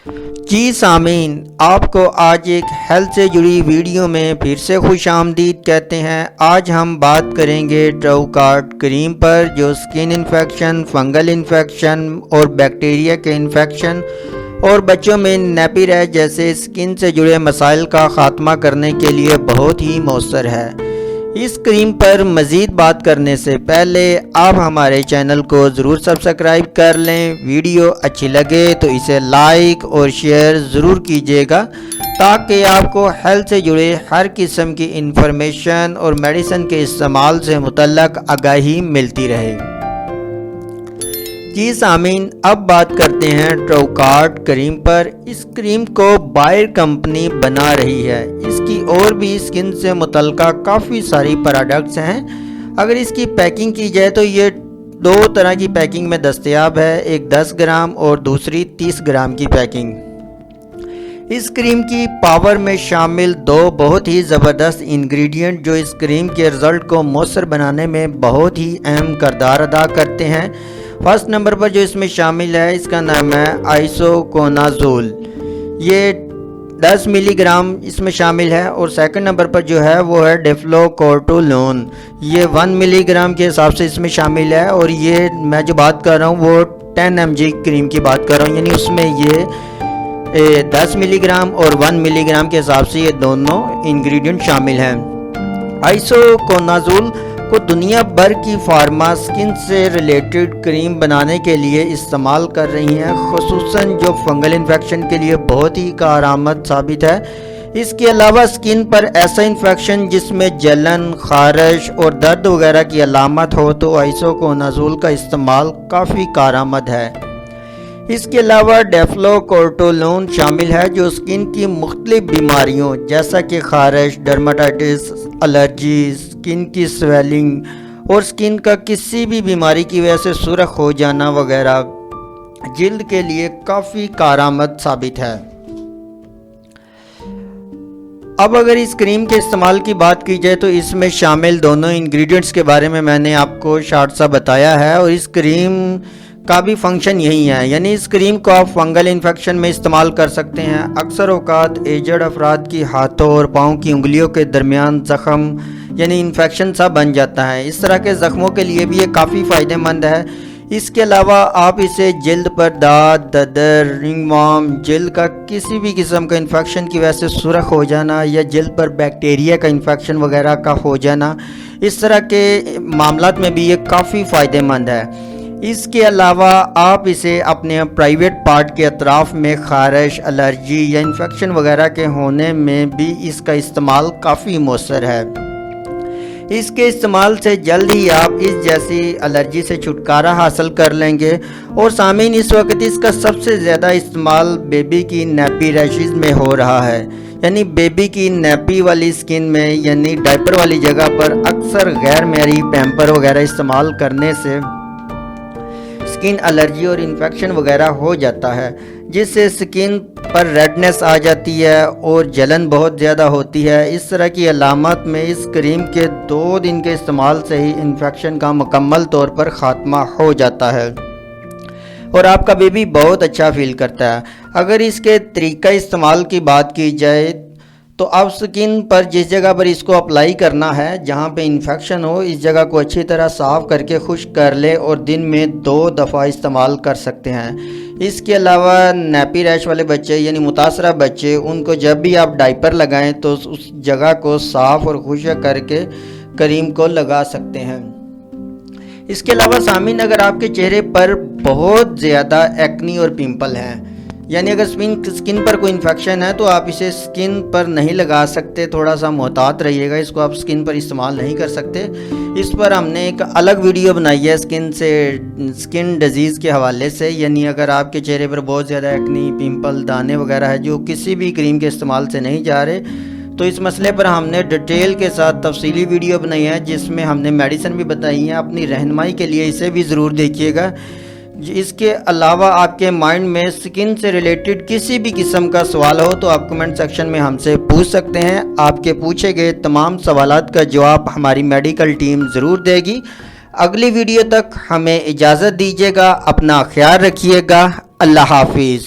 جی سامعین، آپ کو آج ایک ہیلتھ سے جڑی ویڈیو میں پھر سے خوش آمدید کہتے ہیں۔ آج ہم بات کریں گے ٹروکارٹ کریم پر، جو سکن انفیکشن، فنگل انفیکشن اور بیکٹیریا کے انفیکشن اور بچوں میں نیپی ریش جیسے سکن سے جڑے مسائل کا خاتمہ کرنے کے لیے بہت ہی مؤثر ہے۔ اس کریم پر مزید بات کرنے سے پہلے آپ ہمارے چینل کو ضرور سبسکرائب کر لیں۔ ویڈیو اچھی لگے تو اسے لائک اور شیئر ضرور کیجیے گا تاکہ آپ کو ہیلتھ سے جڑے ہر قسم کی انفارمیشن اور میڈیسن کے استعمال سے متعلق آگاہی ملتی رہے۔ جی سامعین، اب بات کرتے ہیں ٹروکارٹ کریم پر۔ اس کریم کو بائر کمپنی بنا رہی ہے۔ اس کی اور بھی سکن سے متعلقہ کافی ساری پروڈکٹس ہیں۔ اگر اس کی پیکنگ کی جائے تو یہ دو طرح کی پیکنگ میں دستیاب ہے، ایک 10 گرام اور دوسری 30 گرام کی پیکنگ۔ اس کریم کی پاور میں شامل دو بہت ہی زبردست انگریڈینٹ جو اس کریم کے رزلٹ کو مؤثر بنانے میں بہت ہی اہم کردار ادا کرتے ہیں۔ فرسٹ نمبر پر جو اس میں شامل ہے، اس کا نام ہے آئسوکونازول۔ یہ 10 ملی گرام اس میں شامل ہے، اور سیکنڈ نمبر پر جو ہے وہ ہے ڈیفلوکورٹولون۔ یہ 1 ملی گرام کے حساب سے اس میں شامل ہے، اور یہ میں جو بات کر رہا ہوں وہ 10 mg کریم کی بات کر رہا ہوں، یعنی اس میں یہ 10 ملی گرام اور 1 ملی گرام کے حساب سے یہ دونوں انگریڈینٹ شامل ہیں۔ آئسوکونازول کو دنیا بھر کی فارما سکن سے ریلیٹڈ کریم بنانے کے لیے استعمال کر رہی ہیں، خصوصاً جو فنگل انفیکشن کے لیے بہت ہی کارآمد ثابت ہے۔ اس کے علاوہ سکن پر ایسا انفیکشن جس میں جلن، خارش اور درد وغیرہ کی علامت ہو تو آئسوکونازول کا استعمال کافی کارآمد ہے۔ اس کے علاوہ ڈیفلوکورٹولون شامل ہے، جو سکن کی مختلف بیماریوں جیسا کہ خارش، ڈرماٹائٹس، الرجی، سکن کی سویلنگ اور سکن کا کسی بھی بیماری کی وجہ سے سرخ ہو جانا وغیرہ جلد کے لیے کافی کارآمد ثابت ہے۔ اب اگر اس کریم کے استعمال کی بات کی جائے تو اس میں شامل دونوں انگریڈینٹس کے بارے میں نے آپ کو شارٹ سا بتایا ہے، اور اس کریم کا بھی فنکشن یہی ہے، یعنی اس کریم کو آپ فنگل انفیکشن میں استعمال کر سکتے ہیں۔ اکثر اوقات ایجڈ افراد کی ہاتھوں اور پاؤں کی انگلیوں کے درمیان زخم یعنی انفیکشن سا بن جاتا ہے، اس طرح کے زخموں کے لیے بھی یہ کافی فائدہ مند ہے۔ اس کے علاوہ آپ اسے جلد پر داد، ددر، رنگ وارم، جلد کا کسی بھی قسم کا انفیکشن کی وجہ سے سرخ ہو جانا یا جلد پر بیکٹیریا کا انفیکشن وغیرہ کا ہو جانا، اس طرح کے معاملات میں بھی یہ کافی فائدہ مند ہے۔ اس کے علاوہ آپ اسے اپنے پرائیویٹ پارٹ کے اطراف میں خارش، الرجی یا انفیکشن وغیرہ کے ہونے میں بھی اس کا استعمال کافی مؤثر ہے۔ اس کے استعمال سے جلد ہی آپ اس جیسی الرجی سے چھٹکارا حاصل کر لیں گے۔ اور سامعین، اس وقت اس کا سب سے زیادہ استعمال بیبی کی نیپی ریشز میں ہو رہا ہے، یعنی بیبی کی نیپی والی سکن میں یعنی ڈائپر والی جگہ پر اکثر غیر معیاری پیمپر وغیرہ استعمال کرنے سے سکن الرجی اور انفیکشن وغیرہ ہو جاتا ہے، جس سے سکن پر ریڈنس آ جاتی ہے اور جلن بہت زیادہ ہوتی ہے۔ اس طرح کی علامات میں اس کریم کے 2 دن کے استعمال سے ہی انفیکشن کا مکمل طور پر خاتمہ ہو جاتا ہے، اور آپ کا بیبی بہت اچھا فیل کرتا ہے۔ اگر اس کے طریقہ استعمال کی بات کی جائے تو آپ سکن پر جس جگہ پر اس کو اپلائی کرنا ہے، جہاں پہ انفیکشن ہو، اس جگہ کو اچھی طرح صاف کر کے خشک کر لے اور دن میں 2 دفعہ استعمال کر سکتے ہیں۔ اس کے علاوہ نیپی ریش والے بچے یعنی متاثرہ بچے، ان کو جب بھی آپ ڈائپر لگائیں تو اس جگہ کو صاف اور خشک کر کے کریم کو لگا سکتے ہیں۔ اس کے علاوہ سامعین، اگر آپ کے چہرے پر بہت زیادہ ایکنی اور پمپل ہیں، یعنی اگر سکن پر کوئی انفیکشن ہے تو آپ اسے سکن پر نہیں لگا سکتے، تھوڑا سا محتاط رہیے گا، اس کو آپ سکن پر استعمال نہیں کر سکتے۔ اس پر ہم نے ایک الگ ویڈیو بنائی ہے سکن ڈیزیز کے حوالے سے، یعنی اگر آپ کے چہرے پر بہت زیادہ ایکنی، پمپل، دانے وغیرہ ہے جو کسی بھی کریم کے استعمال سے نہیں جا رہے، تو اس مسئلے پر ہم نے ڈیٹیل کے ساتھ تفصیلی ویڈیو بنائی ہے، جس میں ہم نے میڈیسن بھی بتائی ہیں۔ اپنی رہنمائی کے لیے اسے بھی ضرور دیکھیے گا۔ اس کے علاوہ آپ کے مائنڈ میں سکن سے ریلیٹڈ کسی بھی قسم کا سوال ہو تو آپ کمنٹ سیکشن میں ہم سے پوچھ سکتے ہیں۔ آپ کے پوچھے گئے تمام سوالات کا جواب ہماری میڈیکل ٹیم ضرور دے گی۔ اگلی ویڈیو تک ہمیں اجازت دیجیے گا، اپنا خیال رکھیے گا، اللہ حافظ۔